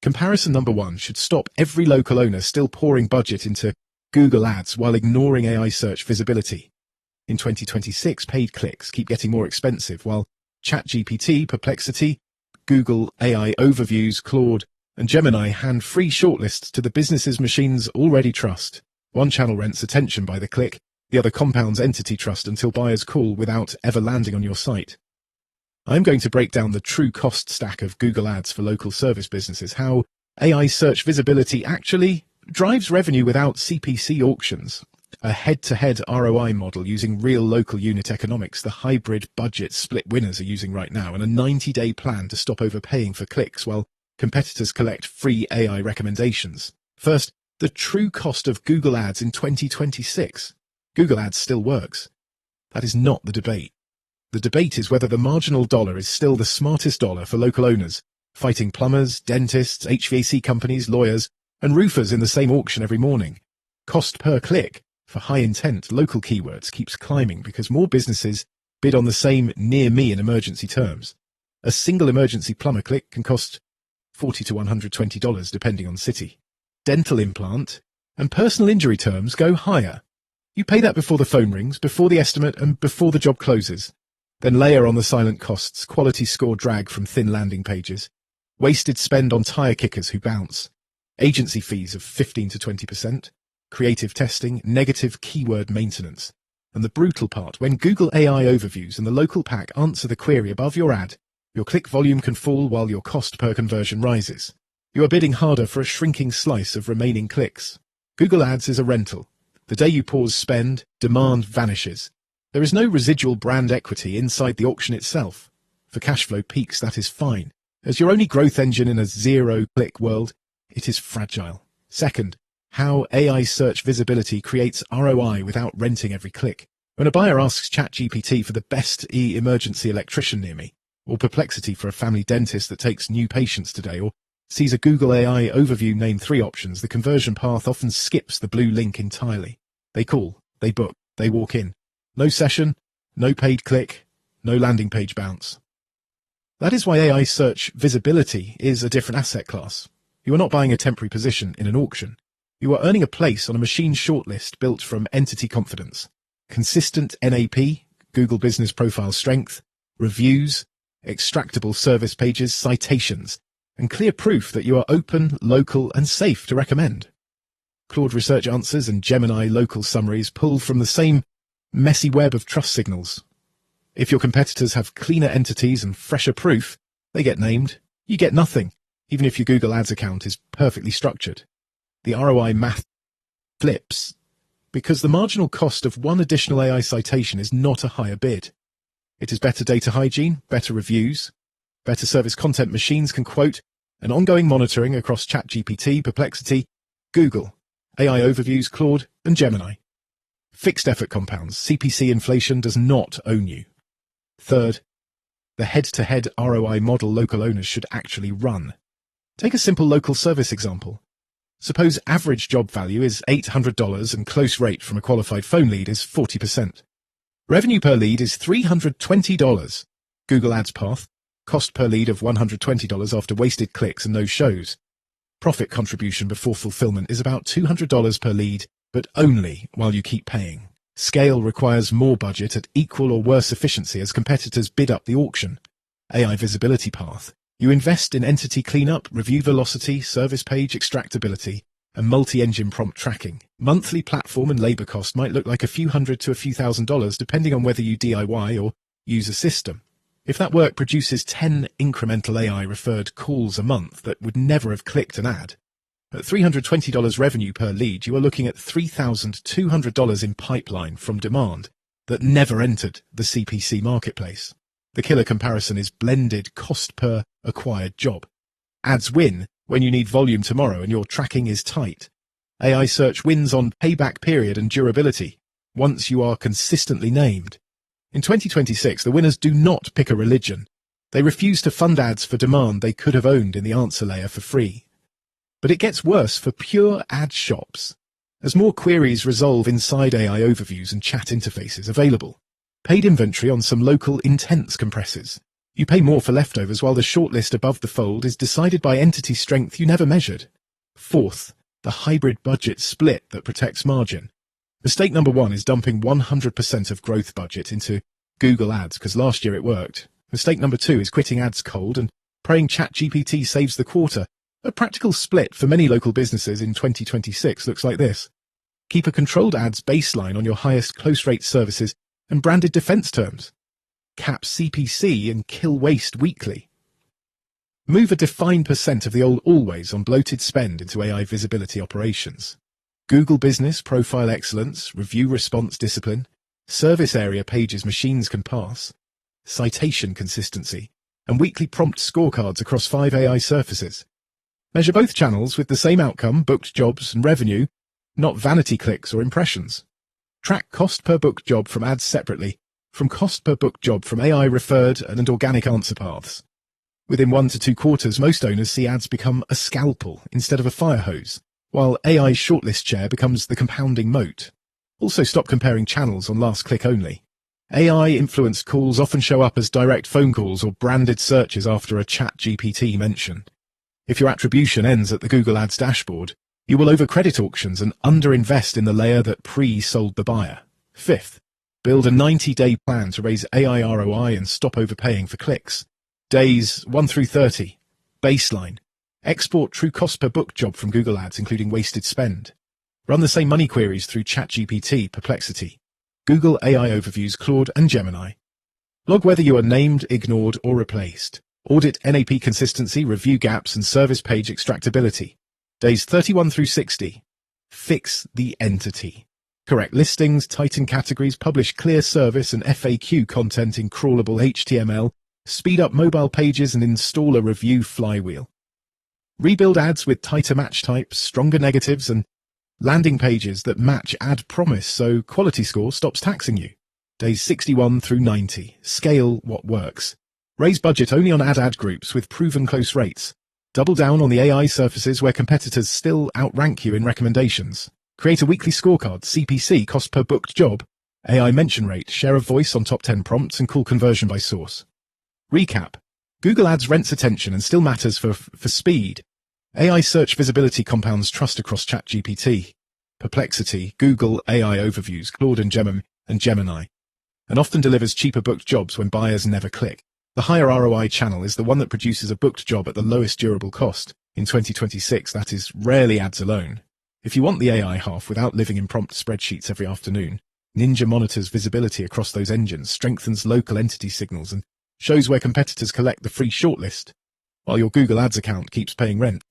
Comparison number one should stop every local owner still pouring budget into Google Ads while ignoring AI search visibility. In 2026, paid clicks keep getting more expensive, while ChatGPT, Perplexity, Google AI Overviews, Claude, and Gemini hand free shortlists to the businesses machines already trust. One channel rents attention by the click, the other compounds entity trust until buyers call without ever landing on your site. I'm going to break down the true cost stack of Google Ads for local service businesses, how AI search visibility actually drives revenue without CPC auctions, a head-to-head ROI model using real local unit economics, the hybrid budget split winners are using right now, and a 90-day plan to stop overpaying for clicks while competitors collect free AI recommendations. First, the true cost of Google Ads in 2026. Google Ads still works. That is not the debate. The debate is whether the marginal dollar is still the smartest dollar for local owners, fighting plumbers, dentists, HVAC companies, lawyers, and roofers in the same auction every morning. Cost per click for high-intent local keywords keeps climbing because more businesses bid on the same near-me in emergency terms. A single emergency plumber click can cost $40 to $120 depending on city. Dental implant and personal injury terms go higher. You pay that before the phone rings, before the estimate, and before the job closes. Then layer on the silent costs, quality score drag from thin landing pages, wasted spend on tire kickers who bounce, agency fees of 15 to 20%, creative testing, negative keyword maintenance, and the brutal part, when Google AI Overviews and the local pack answer the query above your ad, your click volume can fall while your cost per conversion rises. You are bidding harder for a shrinking slice of remaining clicks. Google Ads is a rental. The day you pause spend, demand vanishes. There is no residual brand equity inside the auction itself. For cash flow peaks, that is fine. As your only growth engine in a zero-click world, it is fragile. Second, how AI search visibility creates ROI without renting every click. When a buyer asks ChatGPT for the best emergency electrician near me, or Perplexity for a family dentist that takes new patients today, or sees a Google AI overview name 3 options, the conversion path often skips the blue link entirely. They call, they book, they walk in. No session, no paid click, no landing page bounce. That is why AI search visibility is a different asset class. You are not buying a temporary position in an auction. You are earning a place on a machine shortlist built from entity confidence, consistent NAP, Google Business Profile strength, reviews, extractable service pages, citations, and clear proof that you are open, local, and safe to recommend. Claude Research Answers and Gemini local summaries pull from the same messy web of trust signals. If your competitors have cleaner entities and fresher proof, they get named. You get nothing, even if your Google Ads account is perfectly structured. The ROI math flips because the marginal cost of one additional AI citation is not a higher bid. It is better data hygiene, better reviews, better service content machines can quote, and ongoing monitoring across ChatGPT, Perplexity, Google, AI Overviews, Claude, and Gemini. Fixed effort compounds. CPC inflation does not own you. Third, the head-to-head ROI model local owners should actually run. Take a simple local service example. Suppose average job value is $800 and close rate from a qualified phone lead is 40%. Revenue per lead is $320. Google Ads path, cost per lead of $120 after wasted clicks and no shows. Profit contribution before fulfillment is about $200 per lead, but only while you keep paying. Scale requires more budget at equal or worse efficiency as competitors bid up the auction. AI visibility path. You invest in entity cleanup, review velocity, service page extractability, and multi-engine prompt tracking. Monthly platform and labor cost might look like a few hundred to a few $1,000s depending on whether you DIY or use a system. If that work produces 10 incremental AI-referred calls a month that would never have clicked an ad, at $320 revenue per lead, you are looking at $3,200 in pipeline from demand that never entered the CPC marketplace. The killer comparison is blended cost per acquired job. Ads win when you need volume tomorrow and your tracking is tight. AI search wins on payback period and durability, once you are consistently named. In 2026, the winners do not pick a religion. They refuse to fund ads for demand they could have owned in the answer layer for free. But it gets worse for pure ad shops. As more queries resolve inside AI overviews and chat interfaces available, paid inventory on some local intents compressors. You pay more for leftovers while the shortlist above the fold is decided by entity strength you never measured. Fourth, the hybrid budget split that protects margin. Mistake number 1 is dumping 100% of growth budget into Google Ads because last year it worked. Mistake number 2 is quitting ads cold and praying ChatGPT saves the quarter. A practical split for many local businesses in 2026 looks like this. Keep a controlled ads baseline on your highest close-rate services and branded defense terms. Cap CPC and kill waste weekly. Move a defined percent of the old always on bloated spend into AI visibility operations. Google Business Profile Excellence, Review Response Discipline, Service Area Pages Machines Can Pass, Citation Consistency, and weekly prompt scorecards across 5 AI surfaces. Measure both channels with the same outcome, booked jobs and revenue, not vanity clicks or impressions. Track cost per booked job from ads separately, from cost per booked job from AI-referred and organic answer paths. Within 1 to 2 quarters, most owners see ads become a scalpel instead of a fire hose, while AI's shortlist share becomes the compounding moat. Also stop comparing channels on last click only. AI-influenced calls often show up as direct phone calls or branded searches after a ChatGPT mention. If your attribution ends at the Google Ads dashboard, you will overcredit auctions and underinvest in the layer that pre-sold the buyer. Fifth, build a 90-day plan to raise AI ROI and stop overpaying for clicks. Days 1 through 30. Baseline. Export true cost per book job from Google Ads, including wasted spend. Run the same money queries through ChatGPT, Perplexity, Google AI Overviews, Claude, and Gemini. Log whether you are named, ignored, or replaced. Audit NAP consistency, review gaps, and service page extractability. Days 31 through 60. Fix the entity. Correct listings, tighten categories, publish clear service and FAQ content in crawlable HTML, speed up mobile pages, and install a review flywheel. Rebuild ads with tighter match types, stronger negatives, and landing pages that match ad promise so quality score stops taxing you. Days 61 through 90. Scale what works. Raise budget only on ad groups with proven close rates. Double down on the AI surfaces where competitors still outrank you in recommendations. Create a weekly scorecard, CPC, cost per booked job, AI mention rate, share of voice on top 10 prompts, and call conversion by source. Recap. Google Ads rents attention and still matters for speed. AI search visibility compounds trust across ChatGPT, Perplexity, Google AI Overviews, Claude and Gemini, and often delivers cheaper booked jobs when buyers never click. The higher ROI channel is the one that produces a booked job at the lowest durable cost. In 2026, that is rarely ads alone. If you want the AI half without living in prompt spreadsheets every afternoon, Ninja monitors visibility across those engines, strengthens local entity signals, and shows where competitors collect the free shortlist, while your Google Ads account keeps paying rent.